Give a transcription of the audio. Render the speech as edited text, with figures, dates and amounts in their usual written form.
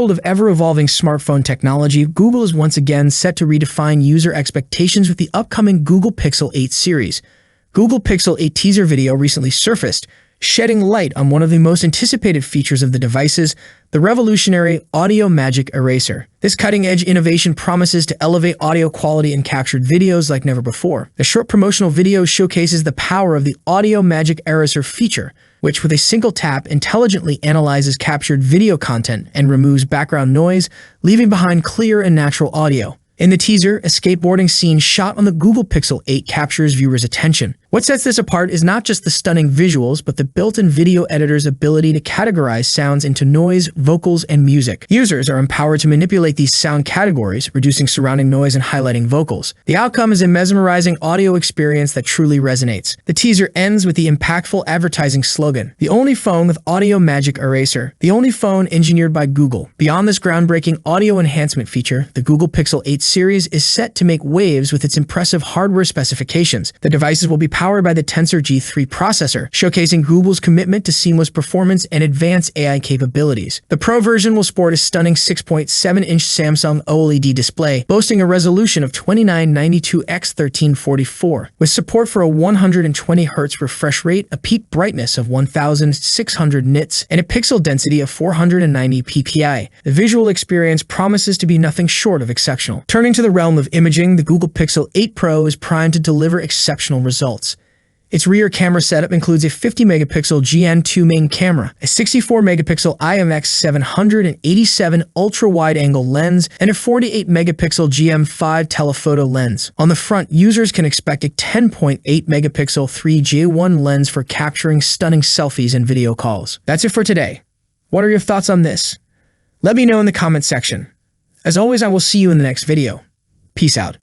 world of ever-evolving smartphone technology, Google is once again set to redefine user expectations with the upcoming Google Pixel 8 series. Google Pixel 8 teaser video recently surfaced, shedding light on one of the most anticipated features of the devices, the revolutionary Audio Magic Eraser. This cutting-edge innovation promises to elevate audio quality in captured videos like never before. The short promotional video showcases the power of the Audio Magic Eraser feature, which with a single tap intelligently analyzes captured video content and removes background noise, leaving behind clear and natural audio. In the teaser, a skateboarding scene shot on the Google Pixel 8 captures viewers' attention. What sets this apart is not just the stunning visuals, but the built-in video editor's ability to categorize sounds into noise, vocals, and music. Users are empowered to manipulate these sound categories, reducing surrounding noise and highlighting vocals. The outcome is a mesmerizing audio experience that truly resonates. The teaser ends with the impactful advertising slogan, "The only phone with Audio Magic Eraser, the only phone engineered by Google." Beyond this groundbreaking audio enhancement feature, the Google Pixel 8 series is set to make waves with its impressive hardware specifications. The devices will be powered by the Tensor G3 processor, showcasing Google's commitment to seamless performance and advanced AI capabilities. The Pro version will sport a stunning 6.7-inch Samsung OLED display, boasting a resolution of 2992 x 1344, with support for a 120 Hz refresh rate, a peak brightness of 1600 nits, and a pixel density of 490 ppi. The visual experience promises to be nothing short of exceptional. Turning to the realm of imaging, the Google Pixel 8 Pro is primed to deliver exceptional results. Its rear camera setup includes a 50-megapixel GN2 main camera, a 64-megapixel IMX787 ultra-wide-angle lens, and a 48-megapixel GM5 telephoto lens. On the front, users can expect a 10.8-megapixel 3J1 lens for capturing stunning selfies and video calls. That's it for today. What are your thoughts on this? Let me know in the comment section. As always, I will see you in the next video. Peace out.